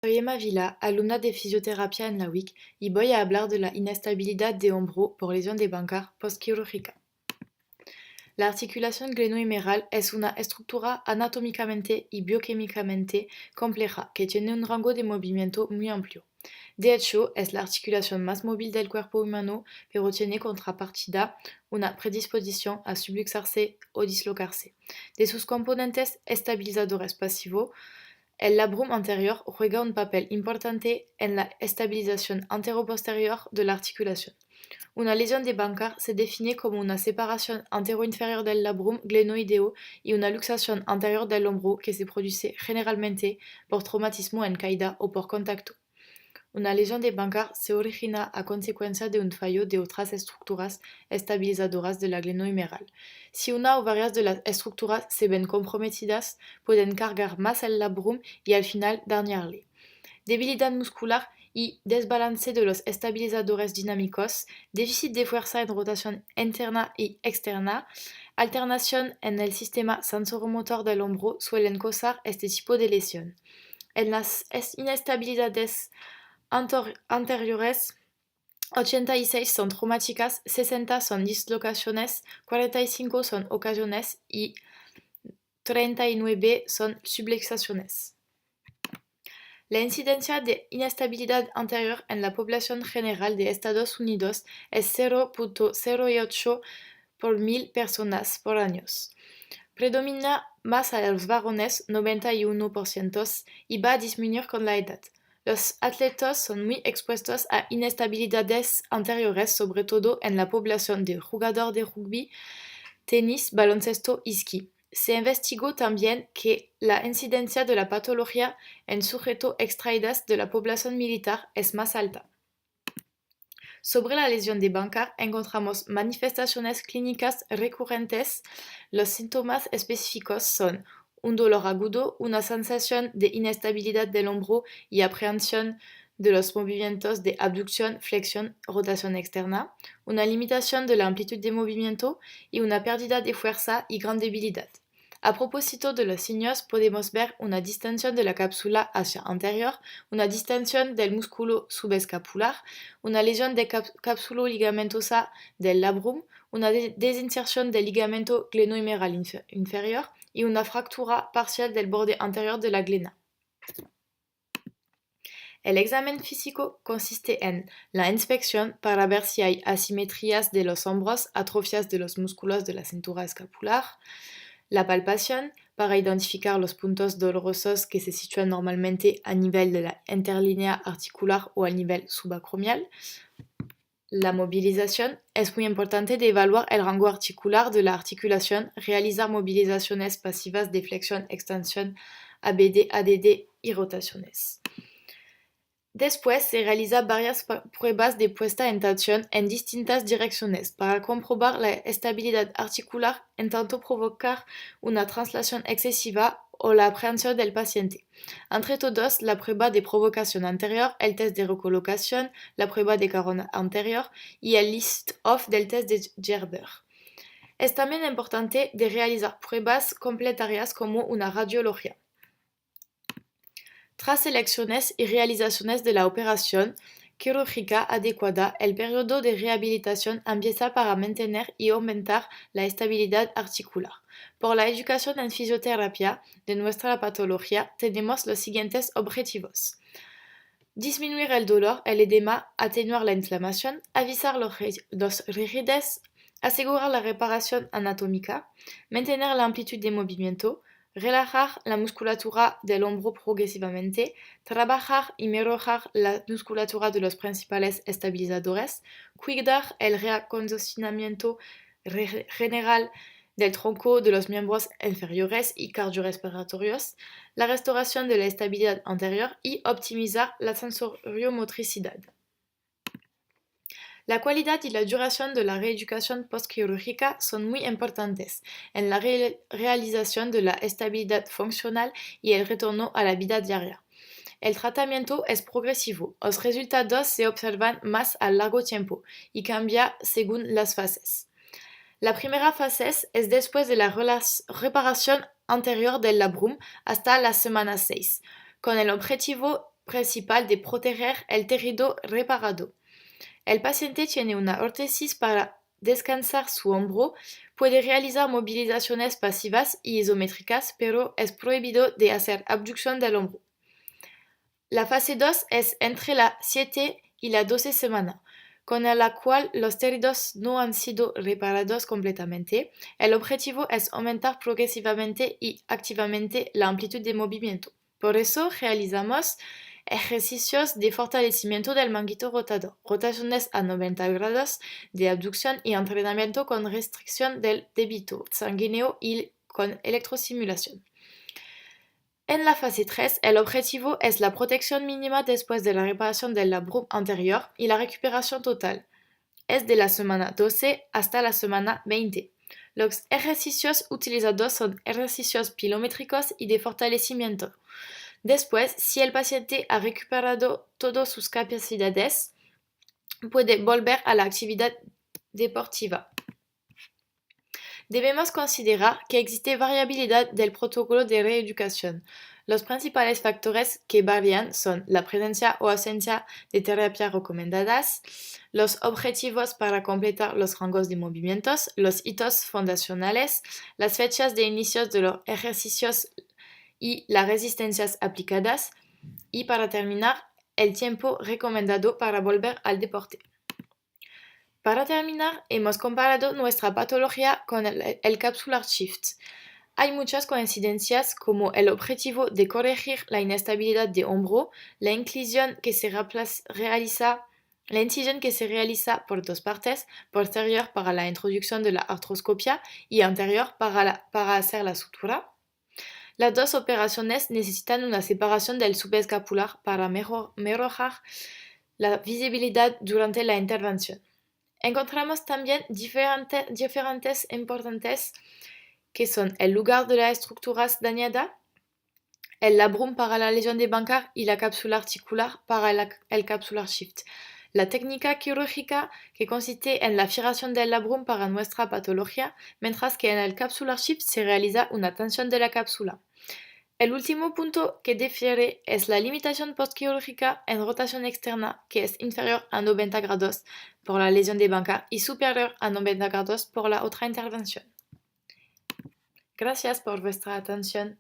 Soy Emma Vila, alumna de fisioterapia en la UIC, y voy a hablar de la inestabilidad de hombro por lesión de bancar postquirúrgica. La articulación glenohumeral es una estructura anatómicamente y bioquímicamente compleja que tiene un rango de movimiento muy amplio. De hecho, es la articulación más móvil del cuerpo humano, pero tiene contrapartida una predisposición a subluxarse o dislocarse. De sus componentes estabilizadores pasivos, el labrum anterior juega un papel importante en la estabilización anteroposterior de la articulación. Una lesión de Bankart se define como una separación anteroinferior del labrum glenoideo y una luxación anterior del hombro que se produce generalmente por traumatismo en caída o por contacto. Una lesión de Bankart se origina a consecuencia de un fallo de otras estructuras estabilizadoras de la glenohumeral. Si una o varias de las estructuras se ven comprometidas, pueden cargar más el labrum y al final dañarle. Debilidad muscular y desbalance de los estabilizadores dinámicos, déficit de fuerza en rotación interna y externa, alternación en el sistema sensoromotor del hombro suelen causar este tipo de lesión. En las inestabilidades anteriores, 86 son traumáticas, 60 son dislocaciones, 45 son ocasiones y 39 son subluxaciones. La incidencia de inestabilidad anterior en la población general de Estados Unidos es 0.08 por 1000 personas por año. Predomina más a los varones, 91%, y va a disminuir con la edad. Los atletas son muy expuestos a inestabilidades anteriores, sobre todo en la población de jugadores de rugby, tenis, baloncesto y esquí. Se investigó también que la incidencia de la patología en sujetos extraídos de la población militar es más alta. Sobre la lesión de Bankart encontramos manifestaciones clínicas recurrentes. Los síntomas específicos son un dolor agudo, una sensación de inestabilidad del hombro y aprehensión de los movimientos de abducción, flexión, rotación externa, una limitación de la amplitud de movimiento y una pérdida de fuerza y gran debilidad. A propósito de los signos, podemos ver una distensión de la cápsula hacia anterior, una distensión del músculo subescapular, una lesión de cápsula ligamentosa del labrum, una desinserción del ligamento glenohumeral inferior y una fractura parcial del borde anterior de la glena. El examen físico consiste en la inspección para ver si hay asimetrías de los hombros, atrofias de los músculos de la cintura escapular, la palpación para identificar los puntos dolorosos que se sitúan normalmente a nivel de la interlínea articular o al nivel subacromial. La movilización es muy importante de evaluar el rango articular de la articulación, realizar movilizaciones pasivas de flexión, extensión, ABD, ADD y rotaciones. Después se realizan varias pruebas de puesta en tensión en distintas direcciones para comprobar la estabilidad articular en tanto provocar una translación excesiva o la aprehensión del paciente. Entre todos, la prueba de provocación anterior, el test de recolocación, la prueba de carón anterior y el list-off del test de Gerber. Es también importante de realizar pruebas complementarias como una radiología. Tras selecciones y realizaciones de la operación quirúrgica adecuada, el periodo de rehabilitación empieza para mantener y aumentar la estabilidad articular. Por la educación en fisioterapia de nuestra patología tenemos los siguientes objetivos: disminuir el dolor, el edema, atenuar la inflamación, avisar los rigidez, asegurar la reparación anatómica, mantener la amplitud de movimiento, relajar la musculatura del hombro progresivamente, trabajar y mejorar la musculatura de los principales estabilizadores, cuidar el reacondicionamiento general del tronco de los miembros inferiores y cardiorrespiratorios, la restauración de la estabilidad anterior y optimizar la sensoriomotricidad. La calidad y la duración de la reeducación postquirúrgica son muy importantes en la realización de la estabilidad funcional y el retorno a la vida diaria. El tratamiento es progresivo, los resultados se observan más a largo tiempo y cambia según las fases. La primera fase es después de la reparación anterior del labrum hasta la semana 6, con el objetivo principal de proteger el tejido reparado. El paciente tiene una órtesis para descansar su hombro, puede realizar movilizaciones pasivas y isométricas, pero es prohibido de hacer abducción del hombro. La fase 2 es entre la 7 y la 12 semana, con la cual los tejidos no han sido reparados completamente. El objetivo es aumentar progresivamente y activamente la amplitud de movimiento. Por eso realizamos ejercicios de fortalecimiento del manguito rotador, rotaciones a 90 grados de abducción y entrenamiento con restricción del débito sanguíneo y con electrosimulación. En la fase 3, el objetivo es la protección mínima después de la reparación del labrum anterior y la recuperación total. Es de la semana 12 hasta la semana 20. Los ejercicios utilizados son ejercicios pilométricos y de fortalecimiento. Después, si el paciente ha recuperado todas sus capacidades, puede volver a la actividad deportiva. Debemos considerar que existe variabilidad del protocolo de reeducación. Los principales factores que varían son la presencia o ausencia de terapias recomendadas, los objetivos para completar los rangos de movimientos, los hitos fundacionales, las fechas de inicio de los ejercicios y las resistencias aplicadas, y para terminar, el tiempo recomendado para volver al deporte. Para terminar, hemos comparado nuestra patología con el capsular shift. Hay muchas coincidencias como el objetivo de corregir la inestabilidad de hombro, la incisión que se realiza por dos partes, posterior para la introducción de la artroscopia y anterior para hacer la sutura. Las dos operaciones necesitan una separación del subescapular para mejorar la visibilidad durante la intervención. Encontramos también diferentes importantes que son el lugar de la estructura dañada, el labrum para la lesión de Bankart y la cápsula articular para el capsular shift. La técnica quirúrgica que consiste en la fijación del labrum para nuestra patología, mientras que en el capsular shift se realiza una tensión de la cápsula. El último punto que difiere es la limitación postquirúrgica en rotación externa, que es inferior a 90 grados por la lesión de Bankart y superior a 90 grados por la otra intervención. Gracias por vuestra atención.